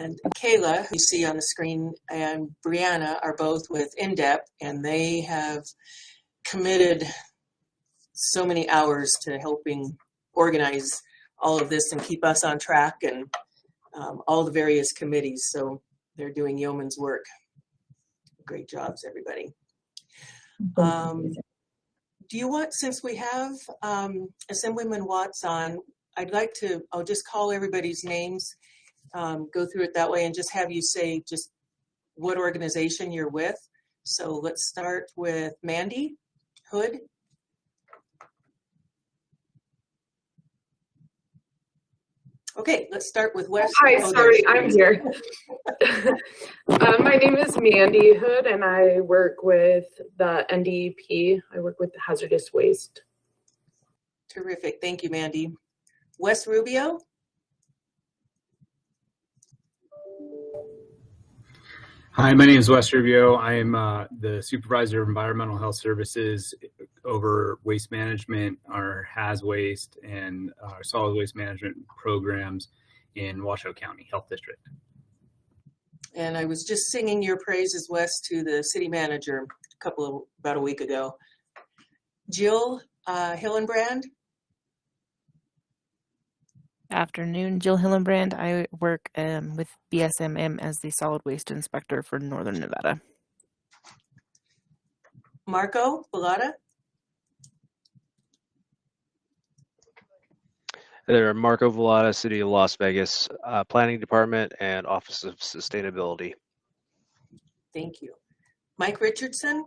And Kayla, who you see on the screen, and Brianna are both with INDEP, and they have committed so many hours to helping organize all of this and keep us on track, and all the various committees. So they're doing yeoman's work. Great jobs, everybody. Do you want, since we have Assemblyman Watts on, I'll just call everybody's names, go through it that way, and just have you say just what organization you're with. So let's start with Mandy Hood. Okay, let's start with Wes. Hi, sorry, I'm here. My name is Mandy Hood, and I work with the NDEP. I work with hazardous waste. Terrific, thank you, Mandy. Wes Rubio. Hi, my name is Wes Rubio. I am the Supervisor of Environmental Health Services over waste management, our HAZ waste, and our solid waste management programs in Washoe County Health District. And I was just singing your praises, Wes, to the city manager about a week ago. Jill Hillenbrand. Afternoon, Jill Hillenbrand. I work with BSMM as the solid waste inspector for Northern Nevada. Marco Bellata. There, Marco Vallada, City of Las Vegas, Planning Department and Office of Sustainability. Thank you. Mike Richardson.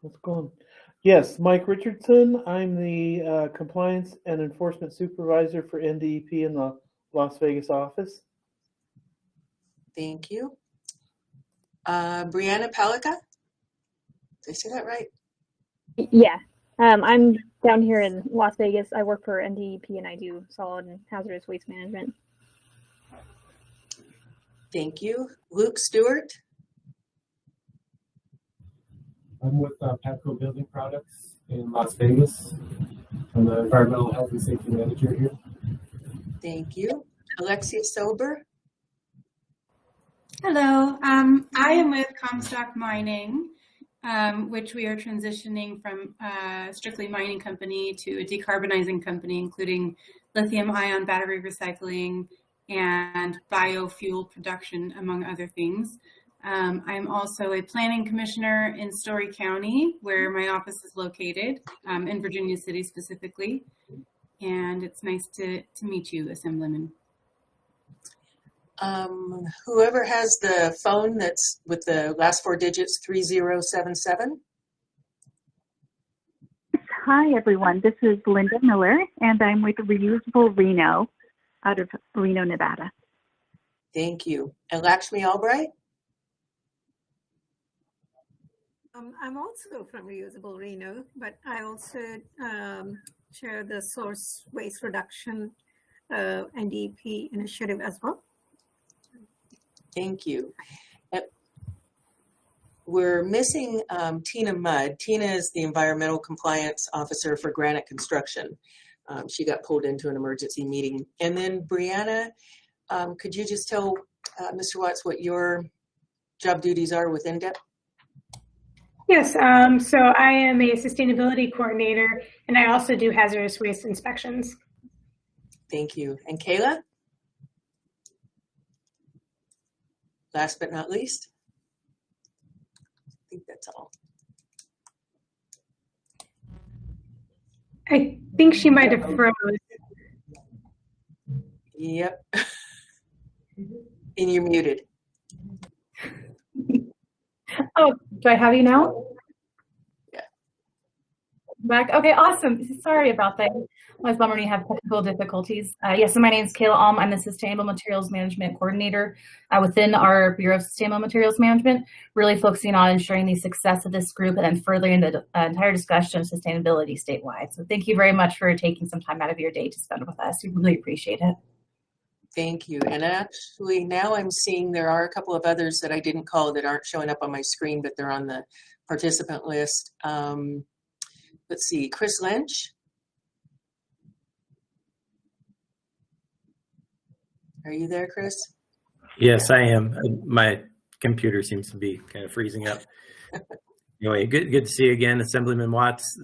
What's going on? Yes, Mike Richardson. I'm the Compliance and Enforcement Supervisor for NDEP in the Las Vegas office. Thank you. Brianna Palica. Did I say that right? Yeah. I'm down here in Las Vegas. I work for NDEP and I do solid and hazardous waste management. Thank you. Luke Stewart. I'm with Patco Building Products in Las Vegas. I'm the Environmental Health and Safety Manager here. Thank you. Alexia Sober. Hello, I am with Comstock Mining, which we are transitioning from a strictly mining company to a decarbonizing company, including lithium-ion battery recycling and biofuel production, among other things. I'm also a planning commissioner in Story County, where my office is located, in Virginia City specifically. And it's nice to meet you, Assemblyman. Whoever has the phone that's with the last four digits, 3077. Hi, everyone. This is Linda Miller, and I'm with Reusable Reno out of Reno, Nevada. Thank you. And Lakshmi Albright? I'm also from Reusable Reno, but I also share the source waste reduction NDEP initiative as well. Thank you. We're missing Tina Mudd. Tina is the Environmental Compliance Officer for Granite Construction. She got pulled into an emergency meeting. And then Brianna, could you just tell Mr. Watts what your job duties are with INDEP? Yes, so I am a sustainability coordinator, and I also do hazardous waste inspections. Thank you. And Kayla? Last but not least? I think that's all. I think she might have froze. Yep. And you're muted. Oh, do I have you now? Yeah. Back. Okay, awesome. Sorry about that. I was bummed you have technical difficulties. Yes, so my name is Kayla Alm. I'm the Sustainable Materials Management Coordinator within our Bureau of Sustainable Materials Management, really focusing on ensuring the success of this group and then furthering the entire discussion of sustainability statewide. So thank you very much for taking some time out of your day to spend with us. We really appreciate it. Thank you. And actually now I'm seeing there are a couple of others that I didn't call that aren't showing up on my screen, but they're on the participant list. Let's see, Chris Lynch. Are you there, Chris? Yes, I am. My computer seems to be kind of freezing up. Anyway, good to see you again, Assemblyman Watts.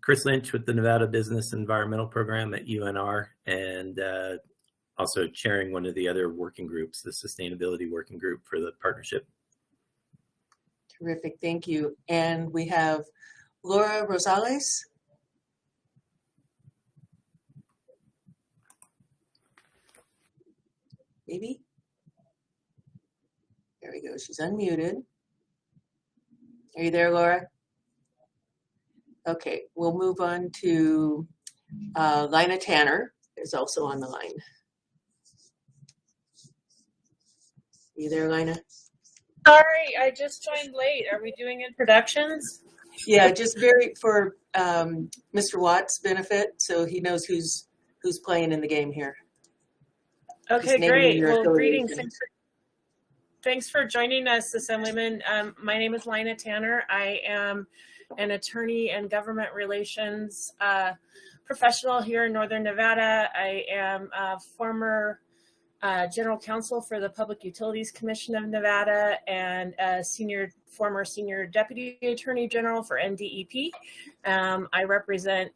Chris Lynch with the Nevada Business Environmental Program at UNR, and also chairing one of the other working groups, the Sustainability Working Group for the partnership. Terrific, thank you. And we have Laura Rosales. Maybe? There we go, she's unmuted. Are you there, Laura? Okay, we'll move on to Lina Tanner is also on the line. You there, Lina? Sorry, I just joined late. Are we doing introductions? Yeah, just very for Mr. Watts' benefit, so he knows who's playing in the game here. Okay, great. Well, greetings. affiliation. Thanks for joining us, Assemblyman. My name is Lina Tanner. I am an attorney and government relations professional here in Northern Nevada. I am a former general counsel for the Public Utilities Commission of Nevada and a former senior deputy attorney general for NDEP. I represent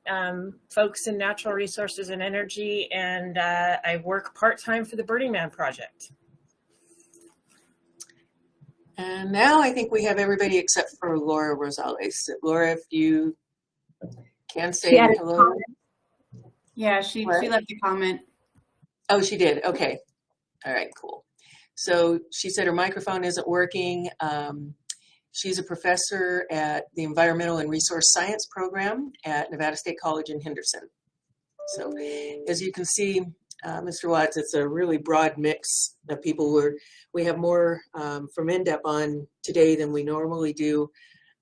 folks in natural resources and energy, and I work part-time for the Burning Man Project. And now I think we have everybody except for Laura Rosales. Laura, if you can say hello. Yeah, she left a comment. Oh, she did. Okay. All right, cool. So she said her microphone isn't working. She's a professor at the Environmental and Resource Science program at Nevada State College in Henderson. So as you can see, Mr. Watts, it's a really broad mix of people. We have more from INDEP on today than we normally do,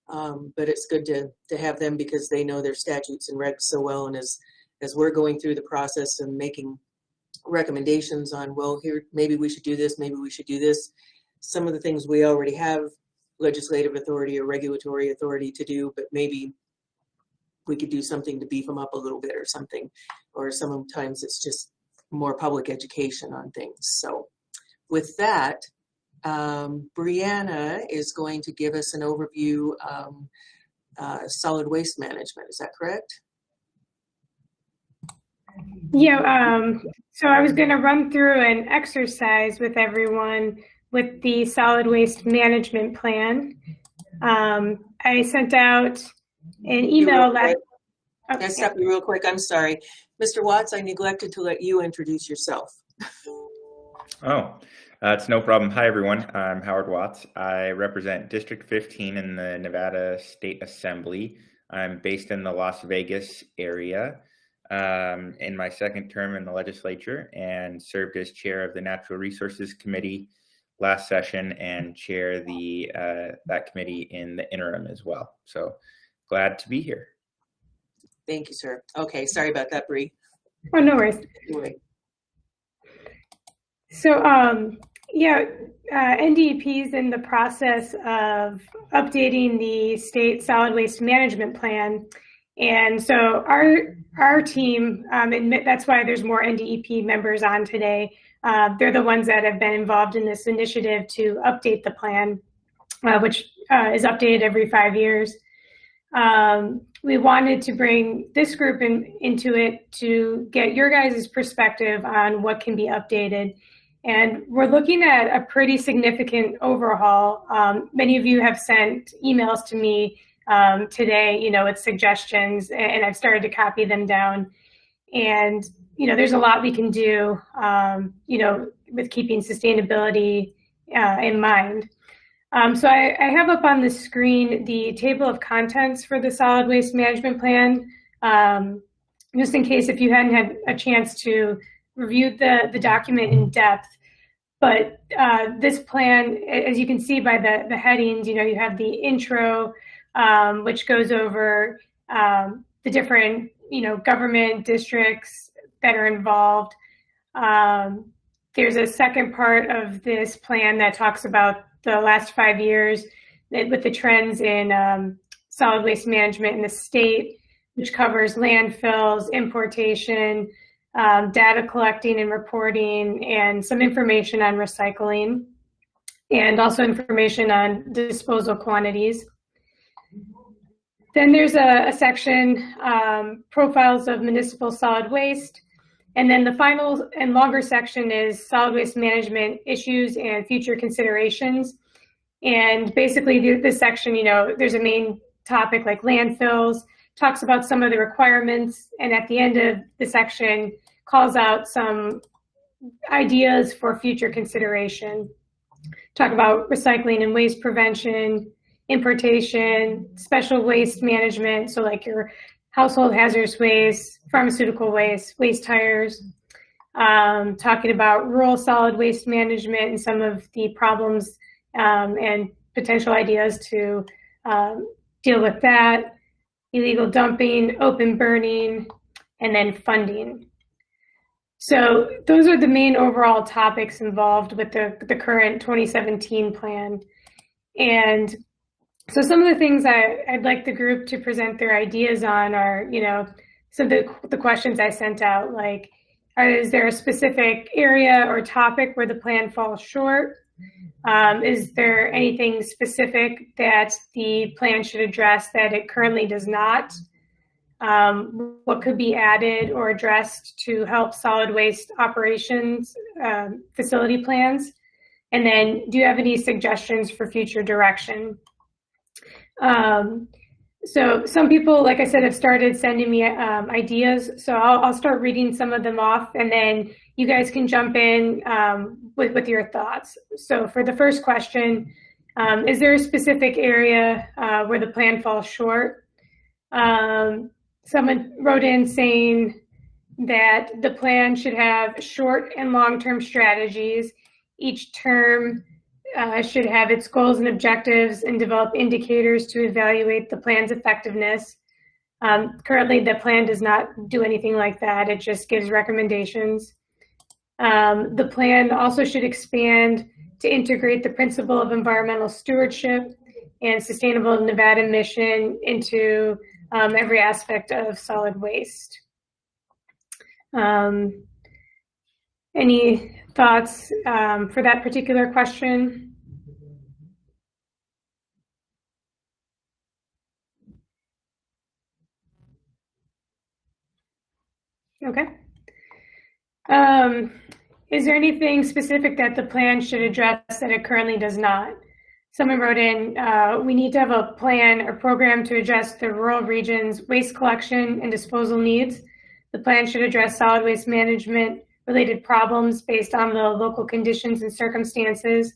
but it's good to have them because they know their statutes and regs so well. And as we're going through the process and making recommendations on, well, here, maybe we should do this, maybe we should do this. Some of the things we already have legislative authority or regulatory authority to do, but maybe we could do something to beef them up a little bit or something. Or sometimes it's just more public education on things. So with that, Brianna is going to give us an overview of solid waste management. Is that correct? Yeah, so I was going to run through an exercise with everyone with the solid waste management plan. I sent out an email last. Can I stop you real quick? I'm sorry. Mr. Watts, I neglected to let you introduce yourself. Oh, it's no problem. Hi, everyone. I'm Howard Watts. I represent District 15 in the Nevada State Assembly. I'm based in the Las Vegas area in my second term in the legislature and served as chair of the Natural Resources Committee last session and chair that committee in the interim as well. So glad to be here. Thank you, sir. Okay, sorry about that, Bree. Oh, no worries. Anyway. So, NDEP is in the process of updating the state solid waste management plan. And so our team, and that's why there's more NDEP members on today. They're the ones that have been involved in this initiative to update the plan, which is updated every 5 years. We wanted to bring this group into it to get your guys' perspective on what can be updated. And we're looking at a pretty significant overhaul. Many of you have sent emails to me today, with suggestions, and I've started to copy them down. And, there's a lot we can do, with keeping sustainability in mind. So I have up on the screen the table of contents for the solid waste management plan, just in case if you hadn't had a chance to review the document in depth. But this plan, as you can see by the headings, you have the intro, which goes over the different, government districts that are involved. There's a second part of this plan that talks about the last 5 years with the trends in solid waste management in the state, which covers landfills, importation, data collecting and reporting, and some information on recycling, and also information on disposal quantities. Then there's a section, profiles of municipal solid waste. And then the final and longer section is solid waste management issues and future considerations. And basically this section, there's a main topic like landfills, talks about some of the requirements, and at the end of the section calls out some ideas for future consideration. Talk about recycling and waste prevention, importation, special waste management, so like your household hazardous waste, pharmaceutical waste, waste tires, talking about rural solid waste management and some of the problems and potential ideas to deal with that, illegal dumping, open burning, and then funding. So those are the main overall topics involved with the current 2017 plan. And so some of the things I'd like the group to present their ideas on are, some of the questions I sent out, like, is there a specific area or topic where the plan falls short? Is there anything specific that the plan should address that it currently does not? What could be added or addressed to help solid waste operations facility plans? And then do you have any suggestions for future direction? So some people, like I said, have started sending me ideas. So I'll start reading some of them off, and then you guys can jump in with your thoughts. So for the first question, is there a specific area where the plan falls short? Someone wrote in saying that the plan should have short and long-term strategies. Each term should have its goals and objectives and develop indicators to evaluate the plan's effectiveness. Currently, the plan does not do anything like that. It just gives recommendations. The plan also should expand to integrate the principle of environmental stewardship and sustainable Nevada mission into every aspect of solid waste. Any thoughts for that particular question? Okay. Is there anything specific that the plan should address that it currently does not? Someone wrote in, we need to have a plan or program to address the rural region's waste collection and disposal needs. The plan should address solid waste management related problems based on the local conditions and circumstances,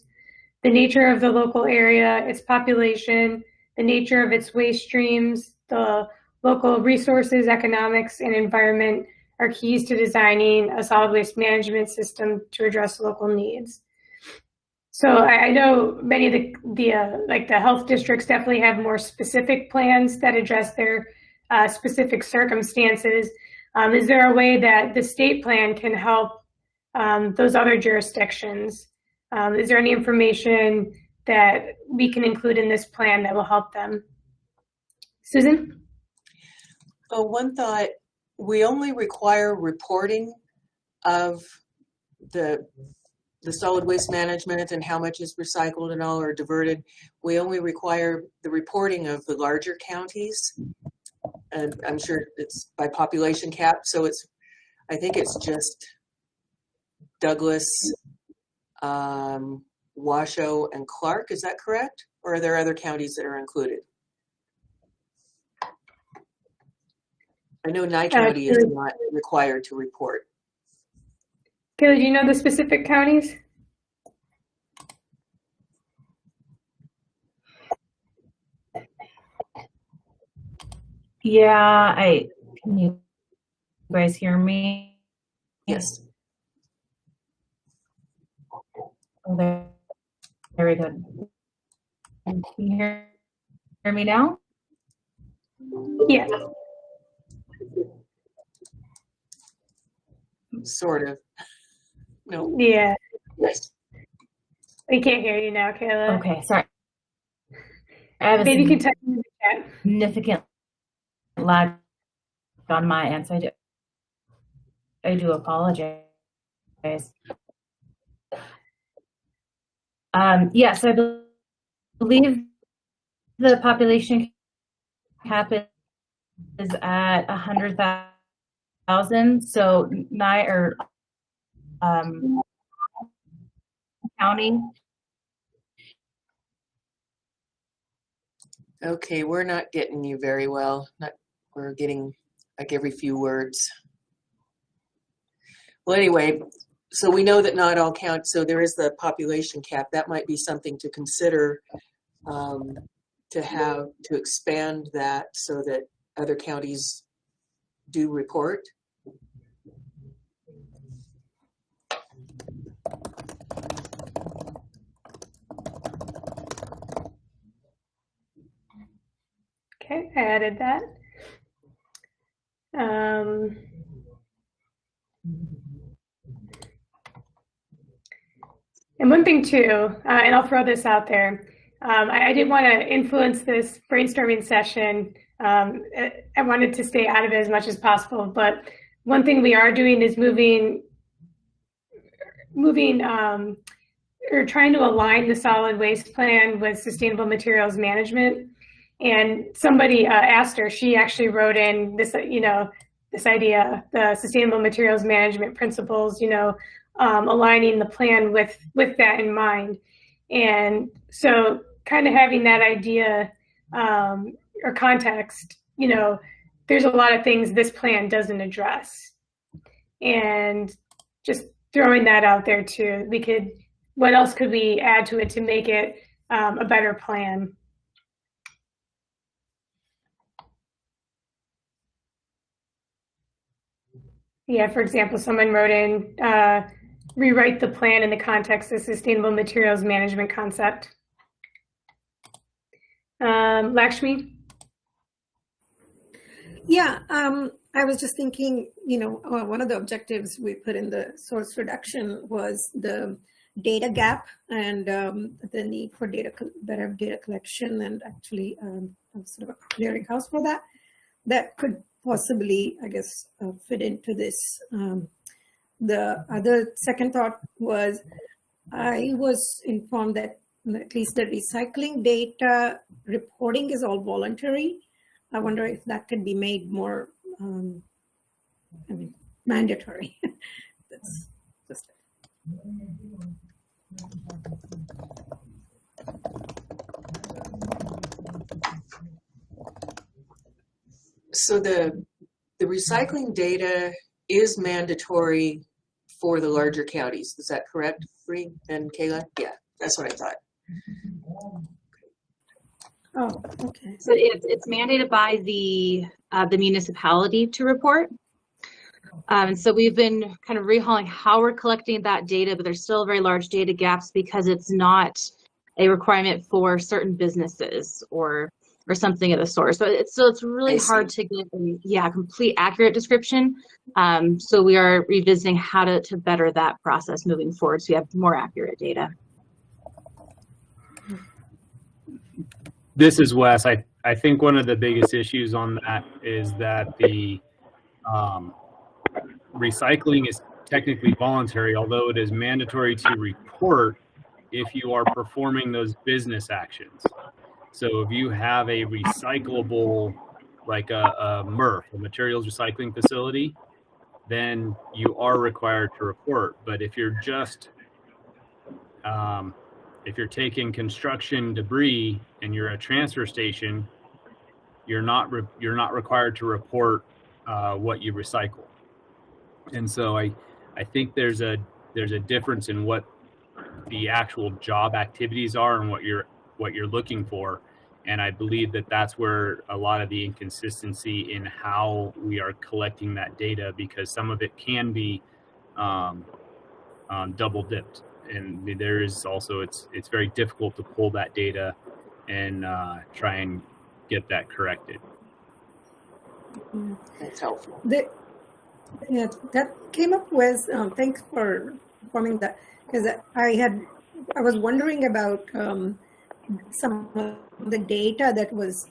the nature of the local area, its population, the nature of its waste streams, the local resources, economics, and environment are keys to designing a solid waste management system to address local needs. So I know many of the health districts definitely have more specific plans that address their specific circumstances. Is there a way that the state plan can help those other jurisdictions? Is there any information that we can include in this plan that will help them? Susan? Oh, one thought, we only require reporting of the solid waste management and how much is recycled and all or diverted. We only require the reporting of the larger counties. And I'm sure it's by population cap. So I think it's just Douglas, Washoe, and Clark. Is that correct? Or are there other counties that are included? I know Nye County is not required to report. Kayla, do you know the specific counties? Yeah, can you guys hear me? Yes. Oh, very good. Can you hear me now? Yeah. Sort of. No. Yeah. Yes. We can't hear you now, Kayla. Okay, sorry. I have Maybe you can type in the chat. Significant lag on my end, so do apologize. Yes, I believe the population cap is at 100,000. So county. Okay, we're not getting you very well. We're getting like every few words. Well, anyway, so we know that not all counties, so there is the population cap. That might be something to consider, to expand that so that other counties do report. Okay, I added that. And one thing too, and I'll throw this out there, I didn't want to influence this brainstorming session. I wanted to stay out of it as much as possible, but one thing we are doing is moving or trying to align the solid waste plan with sustainable materials management. And somebody asked her, she actually wrote in this, this idea, the sustainable materials management principles, aligning the plan with that in mind. And so kind of having that idea or context, there's a lot of things this plan doesn't address. And just throwing that out there too, what else could we add to it to make it a better plan? Yeah, for example, someone wrote in, rewrite the plan in the context of sustainable materials management concept. Lakshmi? Yeah, I was just thinking, one of the objectives we put in the source reduction was the data gap and the need for better data collection and actually sort of a clearinghouse for that. That could possibly, I guess, fit into this. The other second thought was, I was informed that at least the recycling data reporting is all voluntary. I wonder if that could be made more, mandatory. That's just it. So the recycling data is mandatory for the larger counties. Is that correct, Bree and Kayla? Yeah, that's what I thought. Oh, okay. So it's mandated by the municipality to report. And so we've been kind of rehauling how we're collecting that data, but there's still very large data gaps because it's not a requirement for certain businesses or something of the sort. So it's really hard to get a complete accurate description. So we are revisiting how to better that process moving forward so we have more accurate data. This is Wes. I think one of the biggest issues on that is that the recycling is technically voluntary, although it is mandatory to report if you are performing those business actions. So if you have a recyclable, like a MRF, a materials recycling facility, then you are required to report. But if you're just, if you're taking construction debris and you're a transfer station, you're not required to report what you recycle. And so I think there's a difference in what the actual job activities are and what you're looking for. And I believe that that's where a lot of the inconsistency in how we are collecting that data, because some of it can be double dipped. And there is also, it's very difficult to pull that data and try and get that corrected. That's helpful. Yeah, that came up with, thanks for informing that, because I was wondering about some of the data that was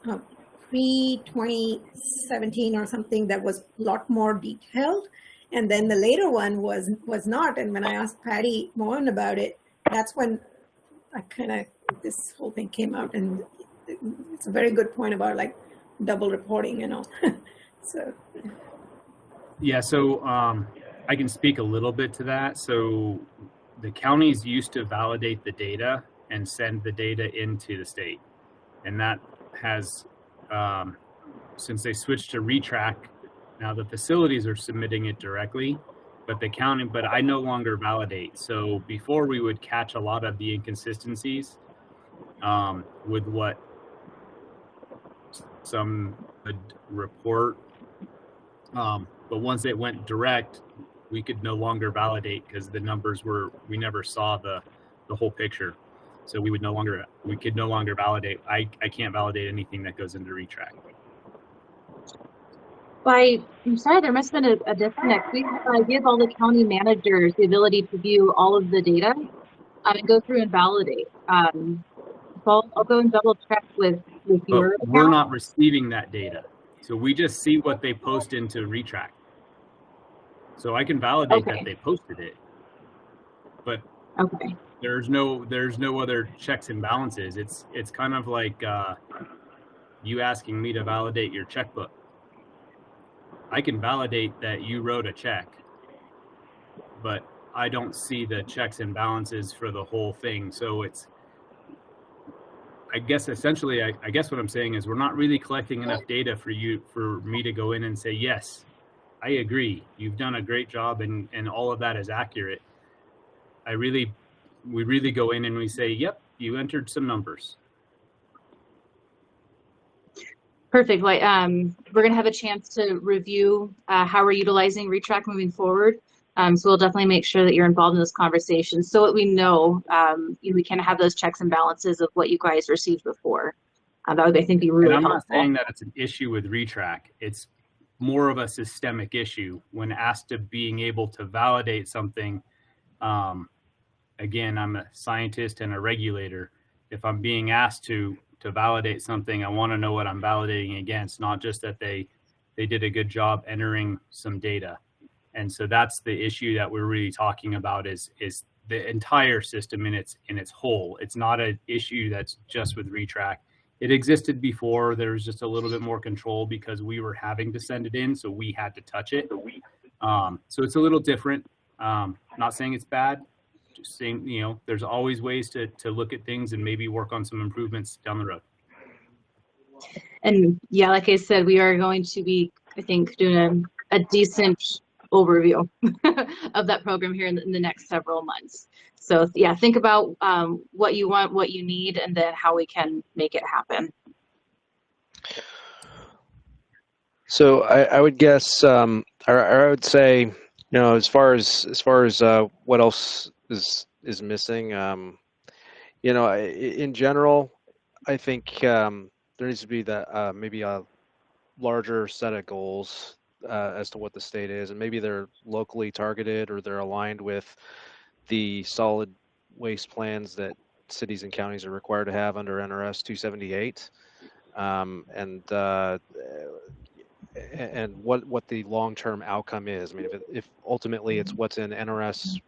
pre-2017 or something that was a lot more detailed. And then the later one was not. And when I asked Patty Moen about it, that's when this whole thing came out. And it's a very good point about like double reporting, you know. So. Yeah, so I can speak a little bit to that. So the counties used to validate the data and send the data into the state. And that has, since they switched to retrack, now the facilities are submitting it directly, but I no longer validate. So before we would catch a lot of the inconsistencies with what some would report. But once it went direct, we could no longer validate because the numbers we never saw the whole picture. So we could no longer validate. I can't validate anything that goes into retrack. I'm sorry, there must have been a disconnect. We give all the county managers the ability to view all of the data and go through and validate. So I'll go and double check with your account. We're not receiving that data. So we just see what they post into retrack. So I can validate that they posted it, but there's no other checks and balances. It's kind of like you asking me to validate your checkbook. I can validate that you wrote a check, but I don't see the checks and balances for the whole thing. So I guess essentially, I guess what I'm saying is we're not really collecting enough data for me to go in and say, yes, I agree. You've done a great job and all of that is accurate. We really go in and we say, yep, you entered some numbers. Perfect. We're going to have a chance to review how we're utilizing retrack moving forward. So we'll definitely make sure that you're involved in this conversation so that we know we can have those checks and balances of what you guys received before. That would, I think, be really helpful. I'm not saying that it's an issue with retrack. It's more of a systemic issue when asked to being able to validate something. Again, I'm a scientist and a regulator. If I'm being asked to validate something, I want to know what I'm validating against, not just that they did a good job entering some data. And so that's the issue that we're really talking about is the entire system in its whole. It's not an issue that's just with retrack. It existed before. There was just a little bit more control because we were having to send it in, so we had to touch it. So it's a little different. Not saying it's bad. Just saying, there's always ways to look at things and maybe work on some improvements down the road. And yeah, like I said, we are going to be, I think, doing a decent overview of that program here in the next several months. So yeah, think about what you want, what you need, and then how we can make it happen. So I would guess, or I would say, as far as what else is missing, in general, I think there needs to be that maybe a larger set of goals as to what the state is, and maybe they're locally targeted or they're aligned with the solid waste plans that cities and counties are required to have under NRS 278, and what the long-term outcome is. I mean, if ultimately it's what's in NRS,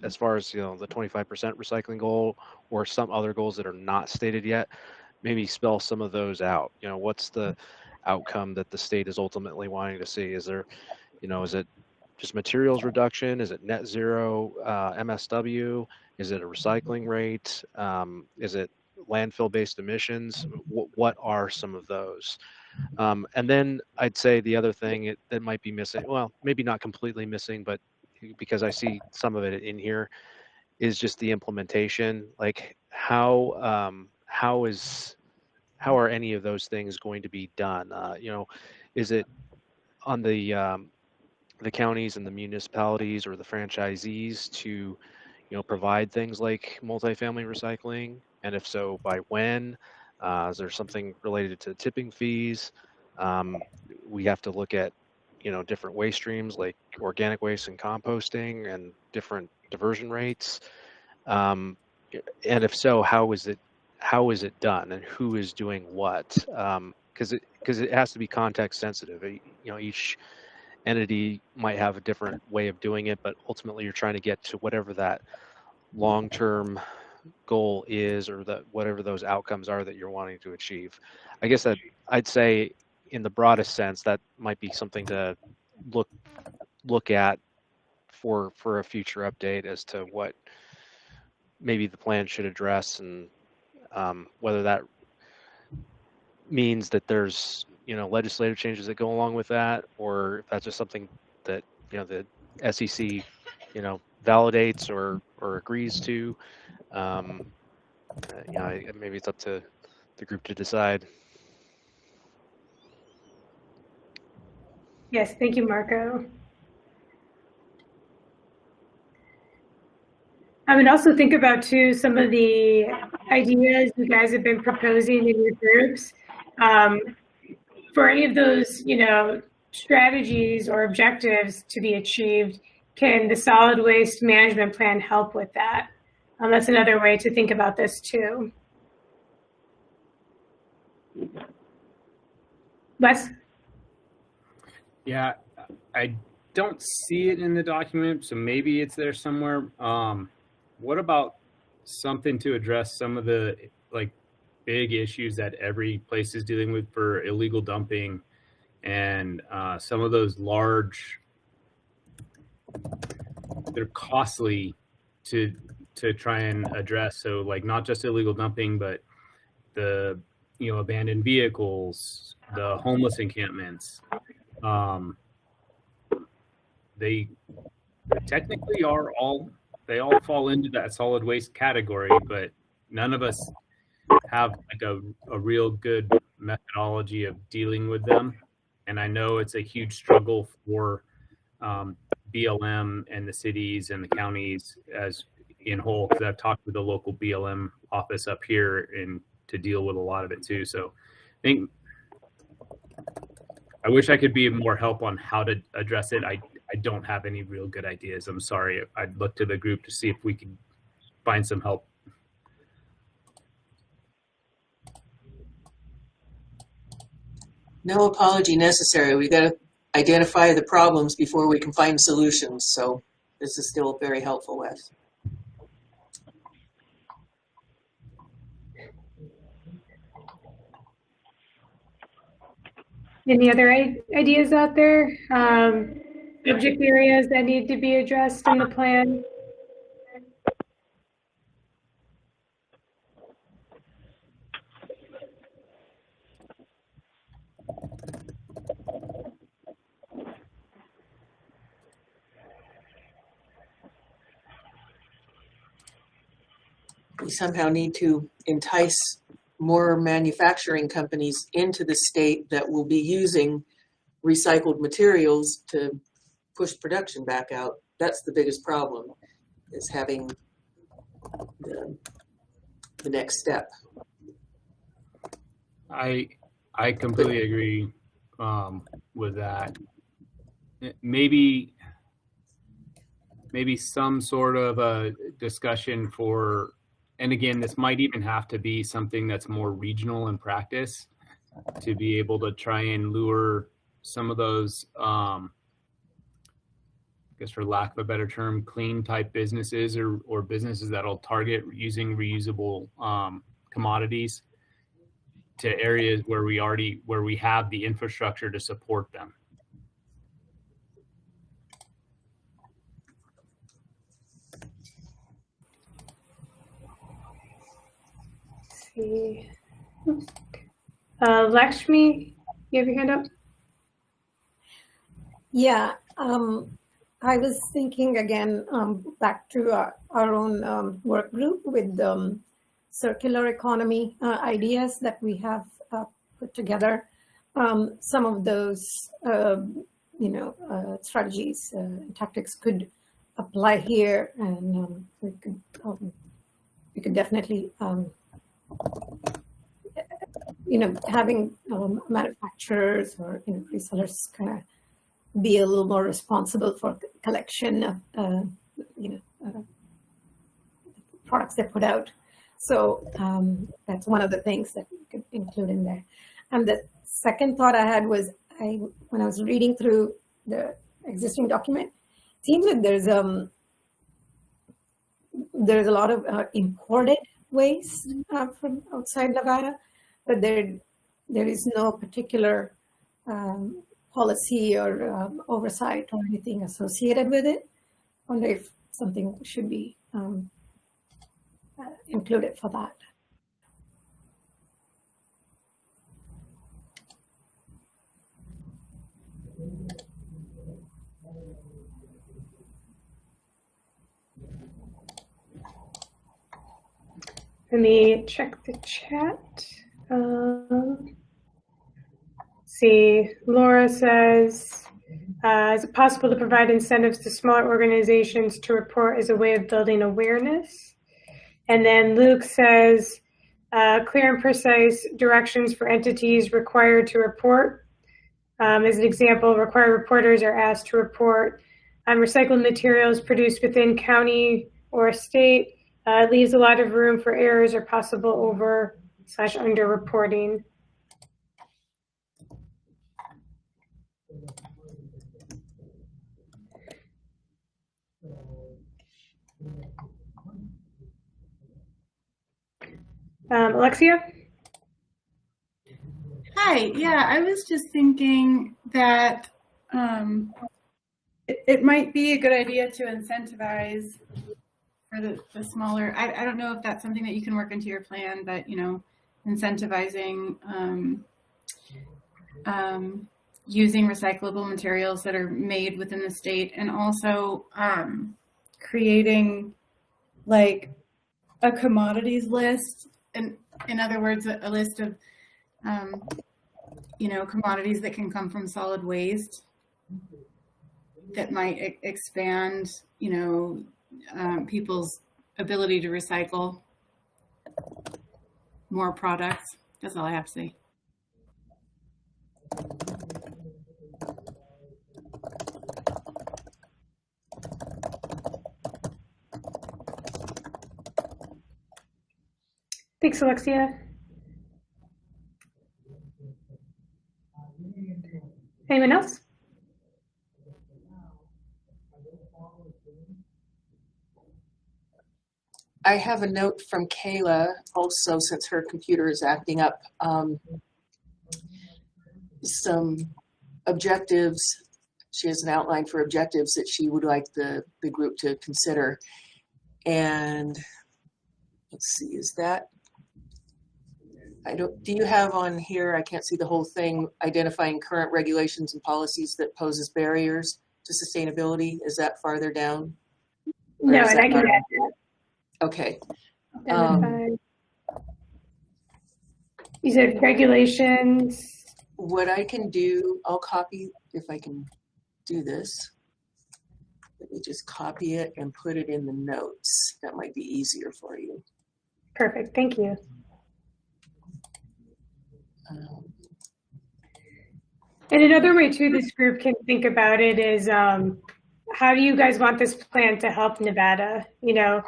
as far as the 25% recycling goal or some other goals that are not stated yet, maybe spell some of those out. What's the outcome that the state is ultimately wanting to see? Is there, is it just materials reduction? Is it net zero MSW? Is it a recycling rate? Is it landfill-based emissions? What are some of those? And then I'd say the other thing that might be missing, well, maybe not completely missing, but because I see some of it in here, is just the implementation. Like how are any of those things going to be done? Is it on the counties and the municipalities or the franchisees to provide things like multifamily recycling? And if so, by when? Is there something related to tipping fees? We have to look at different waste streams like organic waste and composting and different diversion rates. And if so, how is it done and who is doing what? Because it has to be context sensitive. entity might have a different way of doing it, but ultimately you're trying to get to whatever that long-term goal is, or that whatever those outcomes are that you're wanting to achieve. I guess that I'd say in the broadest sense, that might be something to look at for a future update as to what maybe the plan should address, and whether that means that there's legislative changes that go along with that, or if that's just something that the SEC validates or agrees to. Maybe it's up to the group to decide. Yes, thank you, Marco. I would also think about too some of the ideas you guys have been proposing in your groups. For any of those, strategies or objectives to be achieved, can the solid waste management plan help with that? That's another way to think about this too. Wes? Yeah, I don't see it in the document, so maybe it's there somewhere. What about something to address some of the big issues that every place is dealing with for illegal dumping, and some of those large, they're costly to try and address. So not just illegal dumping, but the abandoned vehicles, the homeless encampments. They technically they all fall into that solid waste category, but none of us have a real good methodology of dealing with them. And I know it's a huge struggle for BLM and the cities and the counties as in whole, because I've talked with the local BLM office up here and to deal with a lot of it too. So I wish I could be more help on how to address it. I don't have any real good ideas. I'm sorry. I'd look to the group to see if we could find some help. No apology necessary. We got to identify the problems before we can find solutions. So this is still very helpful, Wes. Any other ideas out there? Subject areas that need to be addressed in the plan? We somehow need to entice more manufacturing companies into the state that will be using recycled materials to push production back out. That's the biggest problem, is having the next step. I completely agree with that. Maybe some sort of a discussion for, and again, this might even have to be something that's more regional in practice, to be able to try and lure some of those, I guess for lack of a better term, clean type businesses or businesses that'll target using reusable commodities to areas where we have the infrastructure to support them. See. Lakshmi, you have your hand up? Yeah, I was thinking again back to our own work group with circular economy ideas that we have put together. Some of those, strategies, tactics could apply here, and we could definitely, having manufacturers or resellers kind of be a little more responsible for collection of products they put out. So that's one of the things that we could include in there. And the second thought I had was when I was reading through the existing document. Seems like there's a lot of imported waste from outside Nevada, but there is no particular policy or oversight or anything associated with it. I wonder if something should be included for that. Let me check the chat. See, Laura says, is it possible to provide incentives to smaller organizations to report as a way of building awareness? And then Luke says, clear and precise directions for entities required to report. As an example, required reporters are asked to report on recycled materials produced within county or state. It leaves a lot of room for errors or possible over/under reporting. Alexia? Hi, yeah, I was just thinking that it might be a good idea to incentivize for the smaller, I don't know if that's something that you can work into your plan, but, you know, incentivizing using recyclable materials that are made within the state, and also creating like a commodities list, and in other words, a list of you know, commodities that can come from solid waste that might expand, you know, people's ability to recycle more products. That's all I have to say. Thanks, Alexia. Anyone else? I have a note from Kayla also, since her computer is acting up. Some objectives. She has an outline for objectives that she would like the group to consider. And let's see, is that, do you have on here, I can't see the whole thing, identifying current regulations and policies that poses barriers to sustainability? Is that farther down? No, and I can add that. Okay. You said regulations. What I can do, I'll copy, if I can do this. Let me just copy it and put it in the notes. That might be easier for you. Perfect, thank you. And another way too this group can think about it is how do you guys want this plan to help Nevada? You know,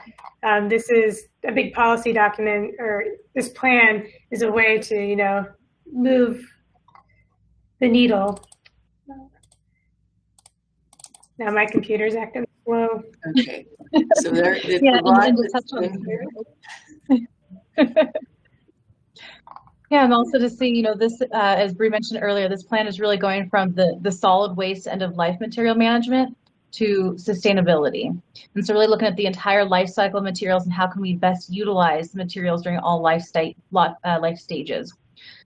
this is a big policy document, or this plan is a way to, you know, move the needle. Now my computer's acting slow. Okay, so there, Yeah, and to touch on yeah, and also to see, you know, this, as Bree mentioned earlier, this plan is really going from the solid waste end of life material management to sustainability. And so really looking at the entire life cycle of materials and how can we best utilize the materials during all life stages.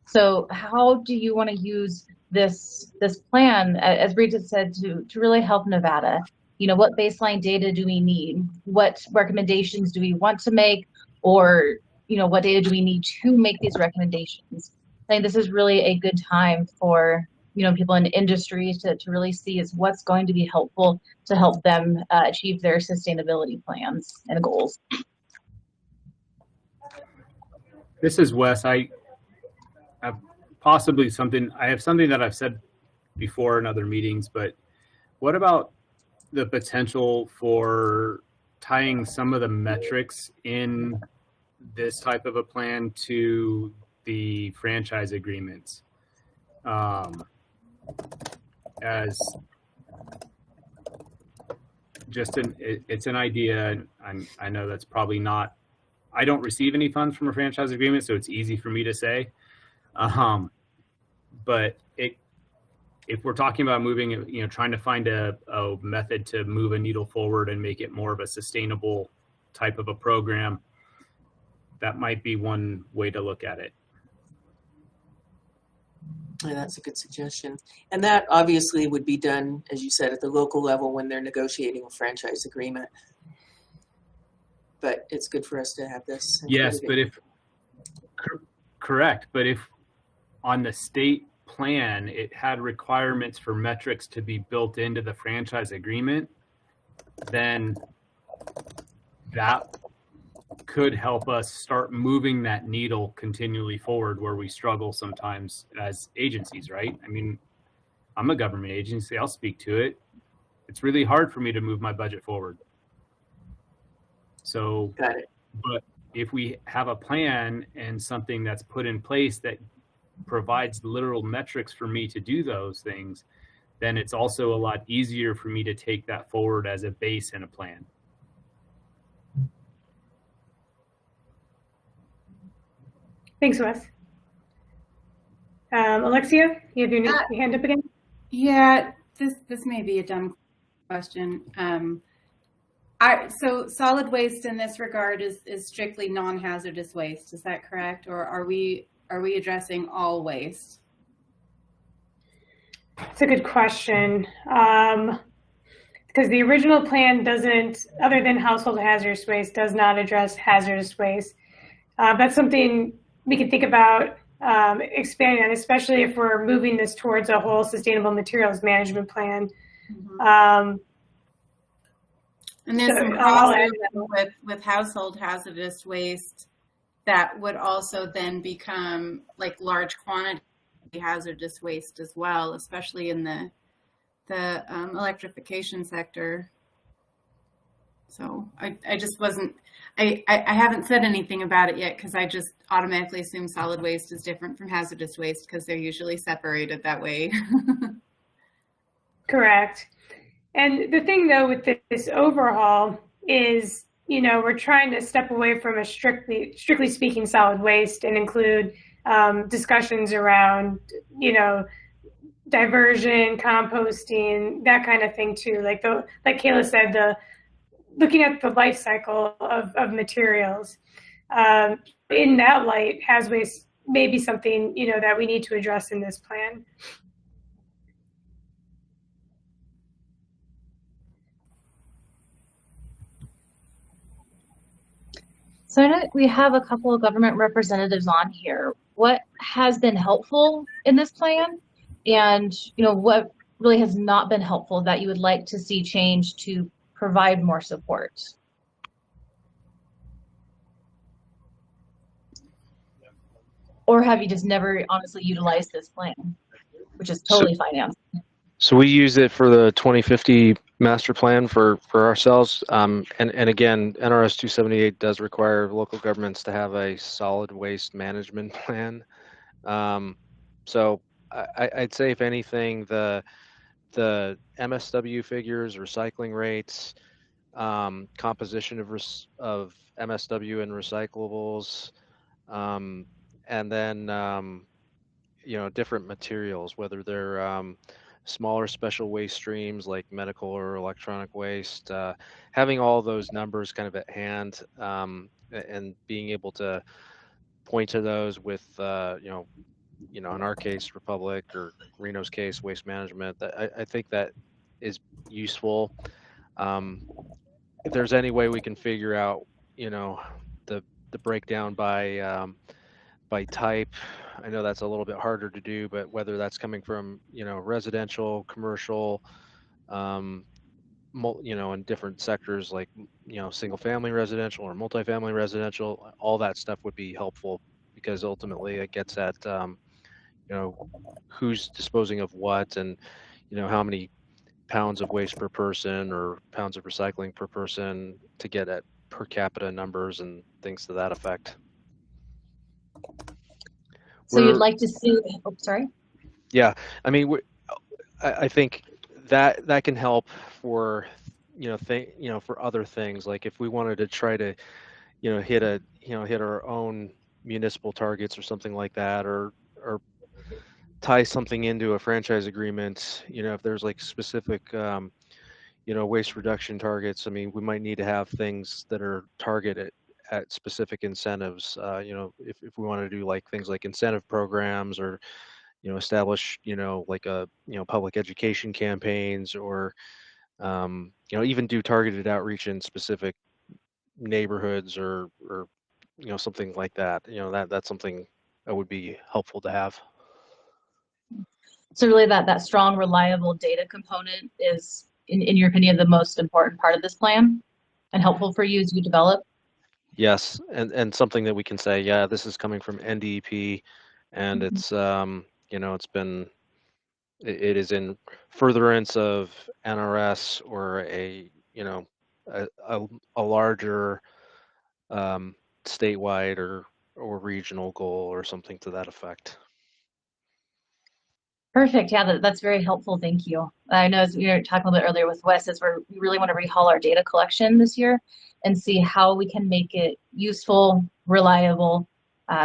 So how do you want to use this plan, as Bree just said, to really help Nevada? You know, what baseline data do we need? What recommendations do we want to make? Or, you know, what data do we need to make these recommendations? I think this is really a good time for, you know, people in industry to really see is what's going to be helpful to help them achieve their sustainability plans and goals. This is Wes. I have possibly something that I've said before in other meetings, but what about the potential for tying some of the metrics in this type of a plan to the franchise agreements? As It's an idea. And I know that's probably not, I don't receive any funds from a franchise agreement, so it's easy for me to say. But if we're talking about moving, trying to find a method to move a needle forward and make it more of a sustainable type of a program, that might be one way to look at it. Yeah, that's a good suggestion. And that obviously would be done, as you said, at the local level when they're negotiating a franchise agreement. But it's good for us to have this. Yes, included. but correct. But if on the state plan, it had requirements for metrics to be built into the franchise agreement, then that could help us start moving that needle continually forward where we struggle sometimes as agencies, right? I mean, I'm a government agency, I'll speak to it. It's really hard for me to move my budget forward. So, got it. But if we have a plan and something that's put in place that provides literal metrics for me to do those things, then it's also a lot easier for me to take that forward as a base and a plan. Thanks, Wes. Alexia, you have your hand up again? Yeah, this may be a dumb question. So solid waste in this regard is strictly non-hazardous waste. Is that correct? Or are we addressing all waste? It's a good question. Because the original plan doesn't, other than household hazardous waste, does not address hazardous waste. That's something we can think about expanding on, especially if we're moving this towards a whole sustainable materials management plan. And there's some crossover with household hazardous waste that would also then become like large quantity hazardous waste as well, especially in the electrification sector. So I just wasn't, I haven't said anything about it yet because I just automatically assume solid waste is different from hazardous waste because they're usually separated that way. Correct. And the thing though with this overhaul is, we're trying to step away from a strictly speaking solid waste and include discussions around, diversion, composting, that kind of thing too. Like Kayla said, looking at the life cycle of materials. In that light, haz waste may be something, that we need to address in this plan. So I know we have a couple of government representatives on here. What has been helpful in this plan? And, what really has not been helpful that you would like to see change to provide more support? Or have you just never honestly utilized this plan, which is totally financed? So we use it for the 2050 master plan for ourselves. And again, NRS 278 does require local governments to have a solid waste management plan. So I'd say if anything, the MSW figures, recycling rates, composition of MSW and recyclables, and then different materials, whether they're smaller special waste streams like medical or electronic waste, having all those numbers kind of at hand, and being able to point to those with in our case, Republic, or Reno's case, Waste Management, I think that is useful. If there's any way we can figure out, the breakdown by type, I know that's a little bit harder to do, but whether that's coming from, residential, commercial, in different sectors like, single family residential or multifamily residential, all that stuff would be helpful because ultimately it gets at, who's disposing of what and, how many pounds of waste per person or pounds of recycling per person to get at per capita numbers and things to that effect. So you'd like to see, sorry? Yeah, I mean, I think that can help for, for other things. Like if we wanted to try to, hit our own municipal targets or something like that, or tie something into a franchise agreement, if there's like specific, waste reduction targets. I mean, we might need to have things that are targeted at specific incentives. If we want to do like things like incentive programs, or establish like a public education campaigns, or even do targeted outreach in specific neighborhoods, or something like that. That's something that would be helpful to have. So really that strong, reliable data component is, in your opinion, the most important part of this plan and helpful for you as you develop? Yes, and something that we can say, yeah, this is coming from NDEP, and it's it is in furtherance of NRS, or a larger statewide or regional goal, or something to that effect. Perfect. Yeah, that's very helpful. Thank you. I know, as we were talking a little bit earlier with Wes, is we really want to rehaul our data collection this year and see how we can make it useful, reliable.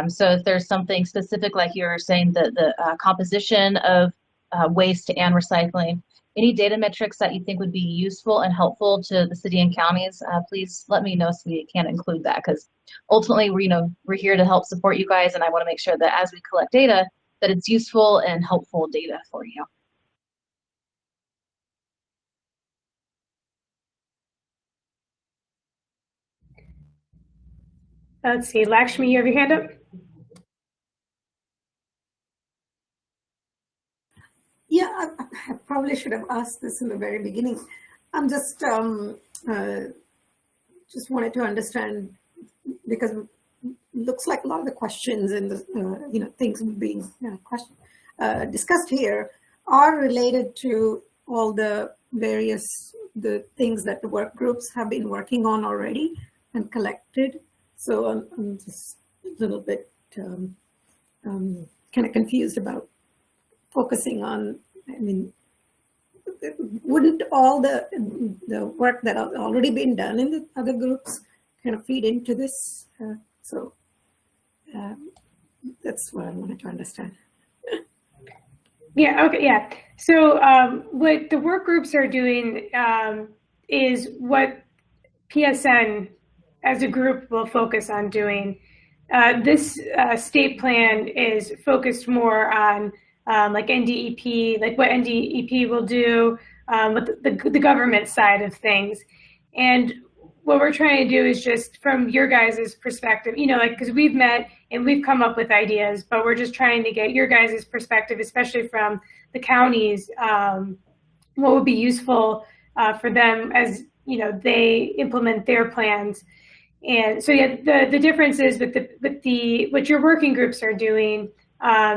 So if there's something specific, like you were saying, the composition of waste and recycling, any data metrics that you think would be useful and helpful to the city and counties, please let me know so we can include that, because ultimately we're here to help support you guys, and I want to make sure that as we collect data, that it's useful and helpful data for you. Let's see, Lakshmi, you have your hand up? Yeah, I probably should have asked this in the very beginning. I'm just wanted to understand, because it looks like a lot of the questions and the things being discussed here are related to all the things that the work groups have been working on already and collected. So I'm just a little bit kind of confused about focusing on, I mean, wouldn't all the work that have already been done in the other groups kind of feed into this? That's what I wanted to understand. Yeah, okay, yeah. So what the work groups are doing is what PSN as a group will focus on doing. This state plan is focused more on like NDEP, like what NDEP will do with the government side of things. And what we're trying to do is just from your guys' perspective, because we've met and we've come up with ideas, but we're just trying to get your guys' perspective, especially from the counties, what would be useful for them as, they implement their plans. And so, yeah, the difference is with what your working groups are doing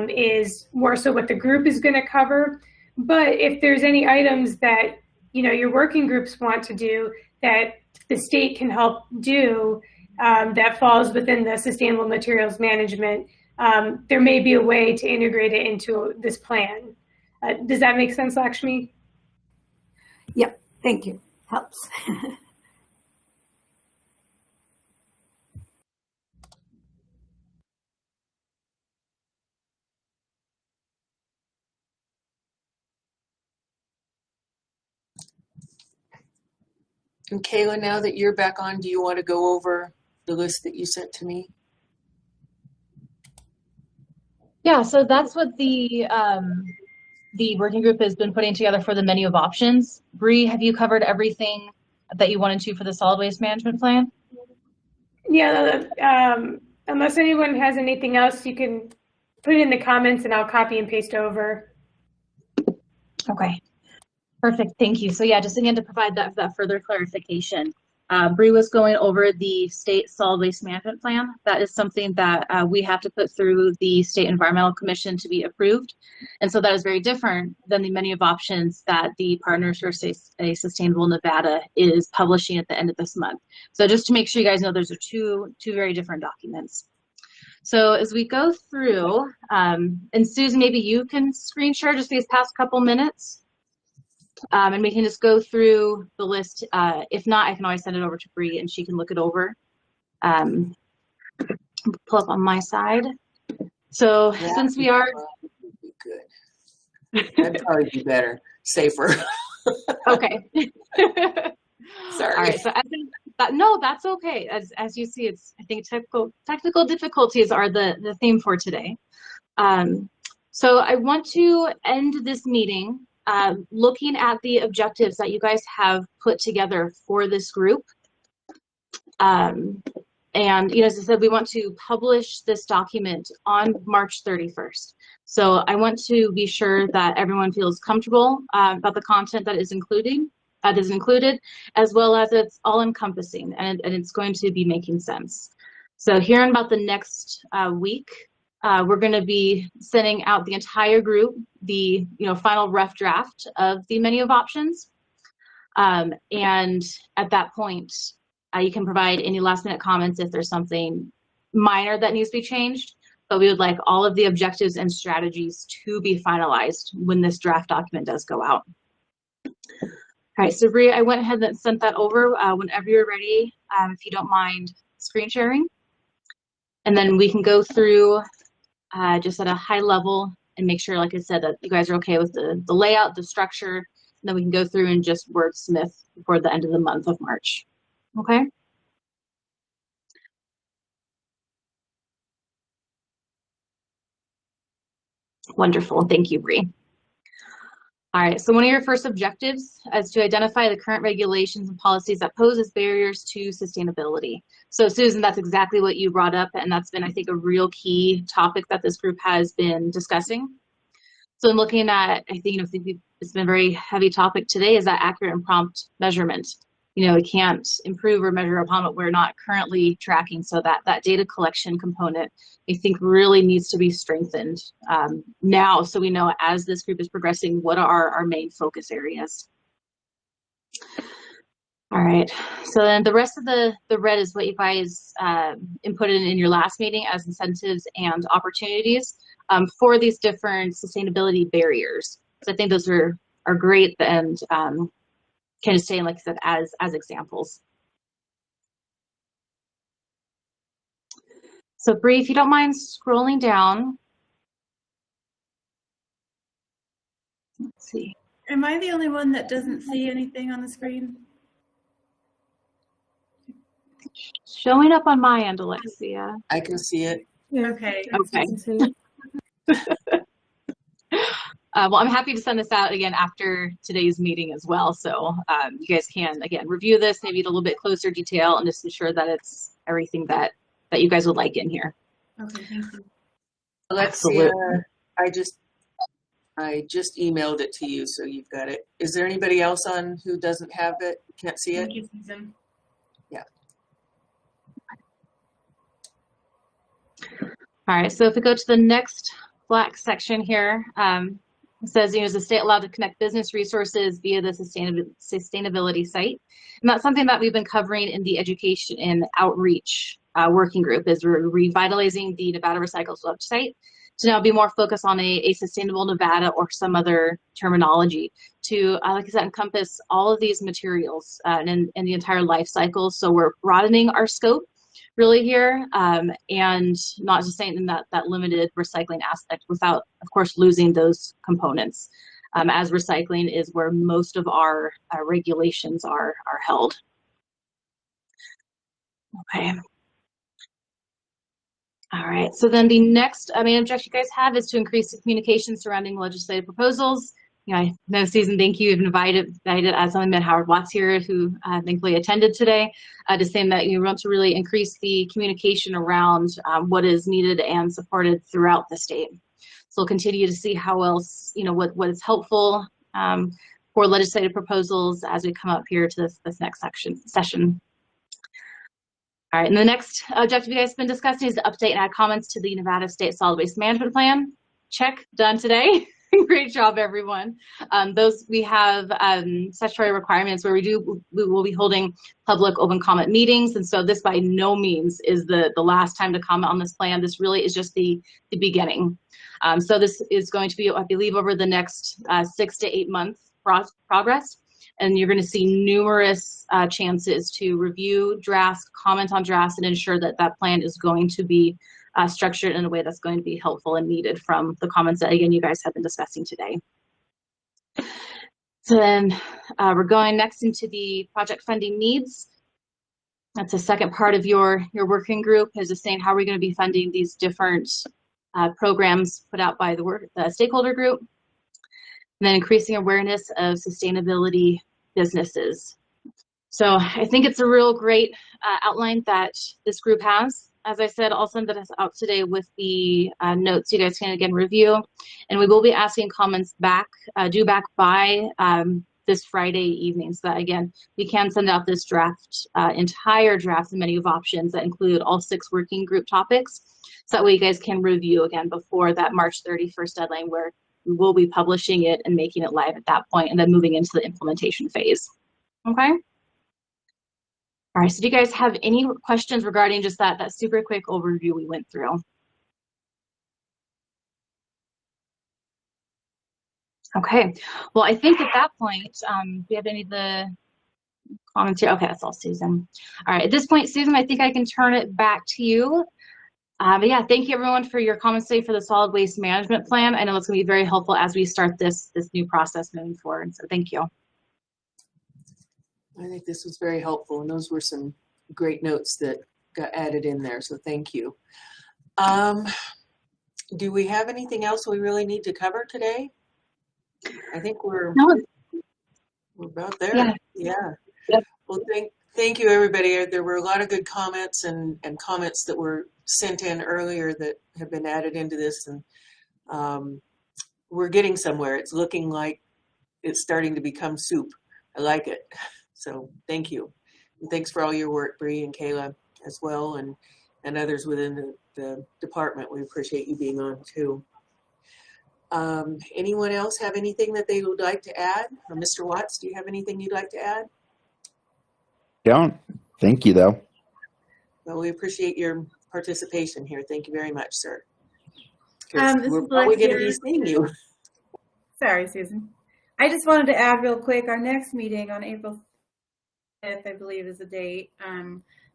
is more so what the group is going to cover. But if there's any items that, your working groups want to do that the state can help do that falls within the sustainable materials management, there may be a way to integrate it into this plan. Does that make sense, Lakshmi? Yep, thank you. Helps. And Kayla, now that you're back on, do you want to go over the list that you sent to me? Yeah, so that's what the working group has been putting together for the menu of options. Bree, have you covered everything that you wanted to for the solid waste management plan? Yeah, unless anyone has anything else, you can put it in the comments and I'll copy and paste over. Okay, perfect, thank you. So yeah, just again to provide that further clarification. Bree was going over the state solid waste management plan. That is something that we have to put through the State Environmental Commission to be approved. And so that is very different than the menu of options that the Partners for a Sustainable Nevada is publishing at the end of this month. So just to make sure you guys know, those are two very different documents. So as we go through, and Susan, maybe you can screen share just these past couple minutes. And we can just go through the list. If not, I can always send it over to Bree and she can look it over. Pull up on my side. So Yeah, since we are be good. That'd probably be better, safer. okay. Sorry. All right. So no, that's okay. As you see, I think technical difficulties are the theme for today. So I want to end this meeting looking at the objectives that you guys have put together for this group. And as I said, we want to publish this document on March 31st. So I want to be sure that everyone feels comfortable about the content that is included, as well as it's all encompassing and it's going to be making sense. So here in about the next week, we're going to be sending out the entire group the final rough draft of the menu of options. And at that point, you can provide any last minute comments if there's something minor that needs to be changed, but we would like all of the objectives and strategies to be finalized when this draft document does go out. All right, so Bree, I went ahead and sent that over whenever you're ready, if you don't mind screen sharing. And then we can go through just at a high level and make sure, like I said, that you guys are okay with the layout, the structure, and then we can go through and just wordsmith before the end of the month of March. Okay. Wonderful. Thank you, Bree. All right. So one of your first objectives is to identify the current regulations and policies that pose as barriers to sustainability. So Susan, that's exactly what you brought up. And that's been, I think, a real key topic that this group has been discussing. So I'm looking at, I think, it's been a very heavy topic today, is that accurate and prompt measurement. We can't improve or measure upon what we're not currently tracking. So that data collection component, I think, really needs to be strengthened now, so we know as this group is progressing, what are our main focus areas. All right, so then the rest of the red is what you guys inputted in your last meeting as incentives and opportunities for these different sustainability barriers. So I think those are great and kind of staying, like I said, as examples. So Bree, if you don't mind scrolling down. Let's see. Am I the only one that doesn't see anything on the screen? Showing up on my end, Alexia. I can see it. Okay. Okay. Well, I'm happy to send this out again after today's meeting as well. So you guys can, again, review this maybe in a little bit closer detail and just ensure that it's everything that you guys would like in here. Okay, thank you. Alexia, I just emailed it to you, so you've got it. Is there anybody else on who doesn't have it, can't see it? Thank you, Susan. Yeah. All right, so if we go to the next black section here, it says, is the state allowed to connect business resources via the sustainability site? And that's something that we've been covering in the education and outreach working group, is we're revitalizing the Nevada Recycles website to now be more focused on a sustainable Nevada or some other terminology to, like I said, encompass all of these materials and the entire life cycle. So we're broadening our scope really here, and not just saying in that limited recycling aspect without, of course, losing those components, as recycling is where most of our regulations are held. Okay. All right, so then the next main objection you guys have is to increase the communication surrounding legislative proposals. I know, Susan, thank you. You've invited Assemblyman Howard Watts here, who thankfully attended today, to saying that you want to really increase the communication around what is needed and supported throughout the state. So we'll continue to see how else, what is helpful for legislative proposals as we come up here to this next session. All right, and the next objective you guys have been discussing is to update and add comments to the Nevada State Solid Waste Management Plan. Check, done today. Great job, everyone. Those we have statutory requirements where we will be holding public open comment meetings, and so this by no means is the last time to comment on this plan. This really is just the beginning. So this is going to be, I believe, over the next 6 to 8 months. progress. And you're going to see numerous chances to review drafts, comment on drafts, and ensure that that plan is going to be structured in a way that's going to be helpful and needed from the comments that, again, you guys have been discussing today. So then we're going next into the project funding needs. That's the second part of your working group, is just saying how are we going to be funding these different programs put out by the stakeholder group. And then increasing awareness of sustainability businesses. So I think it's a real great outline that this group has. As I said, I'll send that out today with the notes you guys can again review. And we will be asking comments back, due back by this Friday evening, so that again, we can send out this draft, entire draft, the menu of options that include all 6 working group topics. So that way you guys can review again before that March 31st deadline, where we will be publishing it and making it live at that point, and then moving into the implementation phase. Okay. All right, so do you guys have any questions regarding just that super quick overview we went through? Okay, well, I think at that point, do you have any of the comments here? Okay, that's all Susan. All right, at this point, Susan, I think I can turn it back to you. But yeah, thank you everyone for your comments today for the solid waste management plan. I know it's gonna be very helpful as we start this new process moving forward, so thank you. I think this was very helpful, and those were some great notes that got added in there, so thank you. Do we have anything else we really need to cover today? I think we're about there. Yeah. Yep. Well, thank you, everybody. There were a lot of good comments and comments that were sent in earlier that have been added into this, and we're getting somewhere. It's looking like it's starting to become soup. I like it. So thank you. And thanks for all your work, Bree and Kayla as well, and others within the department. We appreciate you being on too. Anyone else have anything that they would like to add? Or Mr. Watts, do you have anything you'd like to add? Don't. Thank you, though. Well, we appreciate your participation here. Thank you very much, sir. This We're is probably going to be Alexia. seeing you. Sorry, Susan. I just wanted to add real quick, our next meeting on April 5th, I believe is the date.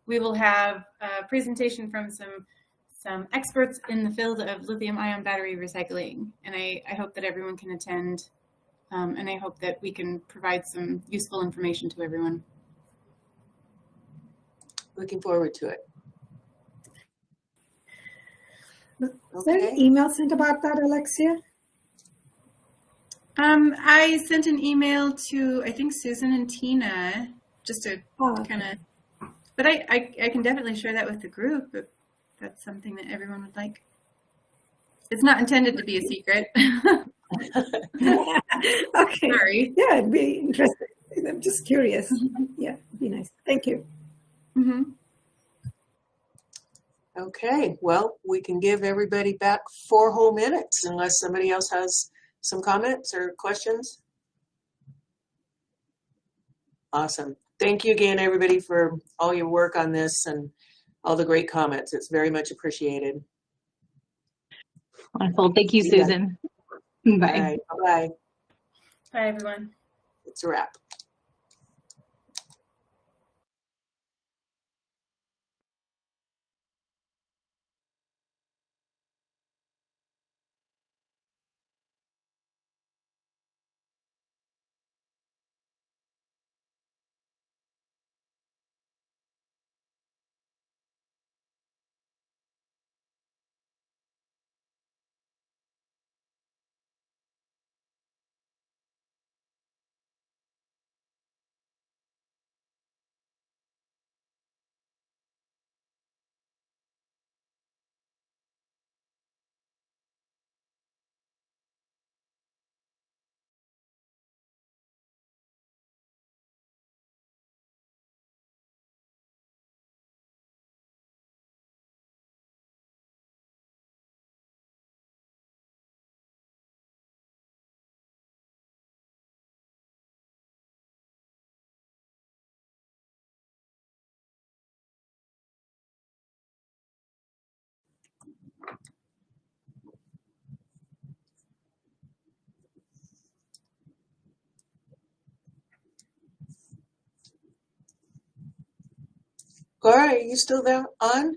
We will have a presentation from some experts in the field of lithium-ion battery recycling. And I hope that everyone can attend. And I hope that we can provide some useful information to everyone. Looking forward to it. Was there an email sent about that, Alexia? I sent an email to, I think, Susan and Tina, just to kind of, but I can definitely share that with the group if that's something that everyone would like. It's not intended to be a secret. Okay. Sorry. Yeah, it'd be interesting. I'm just curious. Yeah, it'd be nice. Thank you. Mm-hmm. Okay, well, we can give everybody back 4 whole minutes unless somebody else has some comments or questions. Awesome. Thank you again, everybody, for all your work on this and all the great comments. It's very much appreciated. Wonderful. Thank you, Susan. Bye. All right, bye-bye. Bye, everyone. It's a wrap. Cora, are you still there on?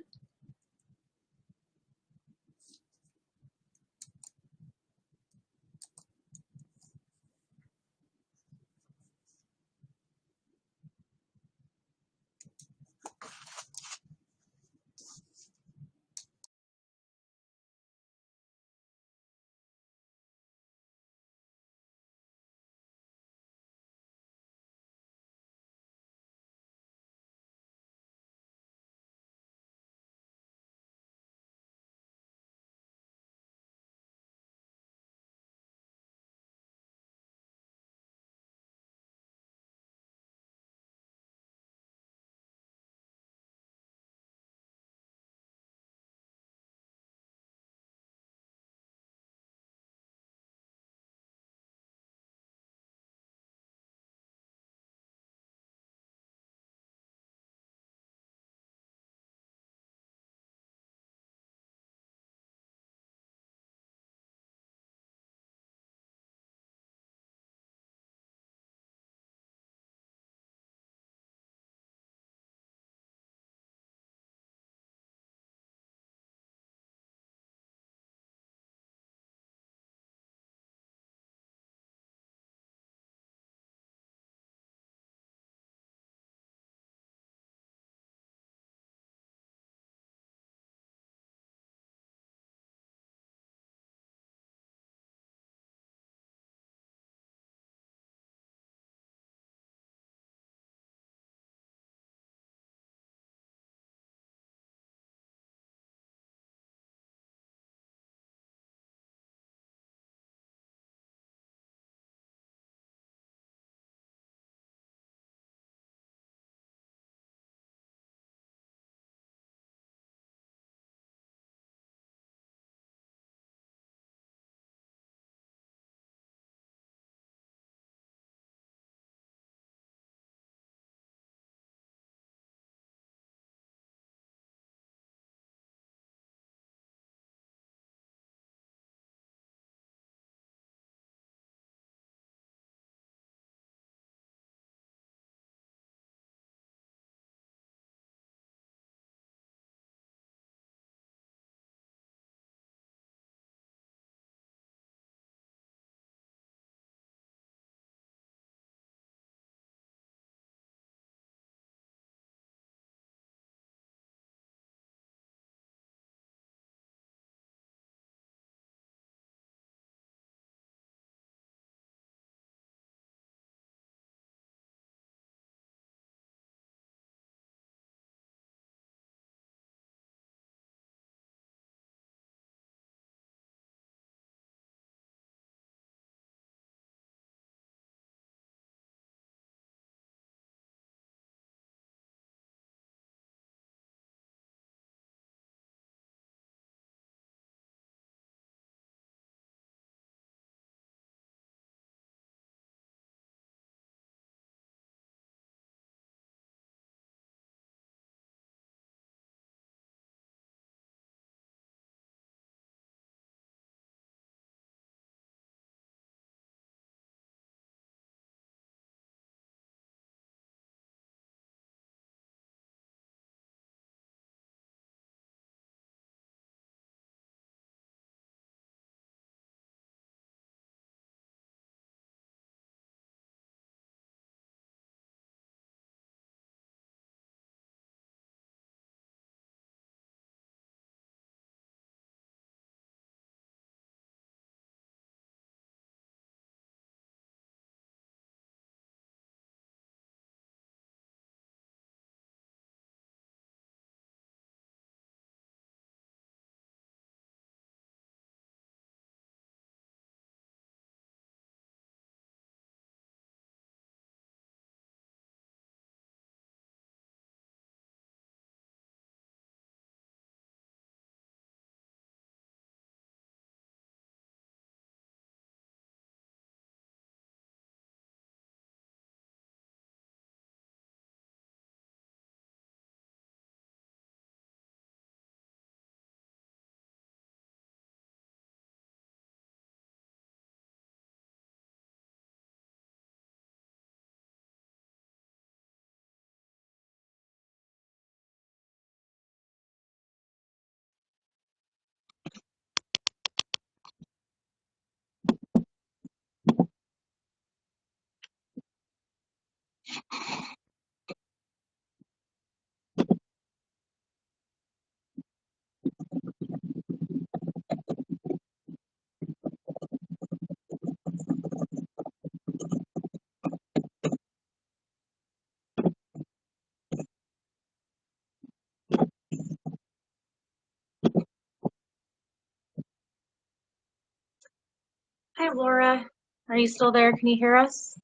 Laura. Are you still there? Can you hear us?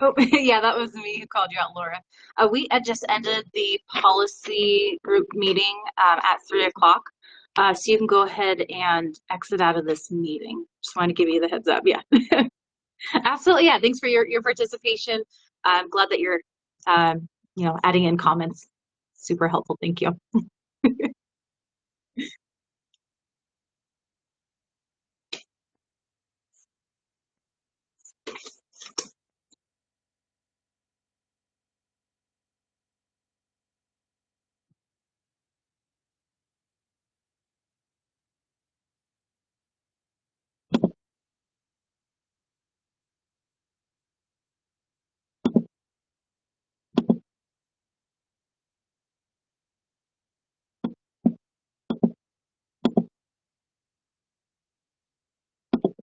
Oh, yeah, that was me who called you out, Laura. We had just ended the policy group meeting at 3 o'clock. So you can go ahead and exit out of this meeting. Just want to give you the heads up. Yeah, absolutely. Yeah, thanks for your participation. I'm glad that you're, adding in comments. Super helpful. Thank you.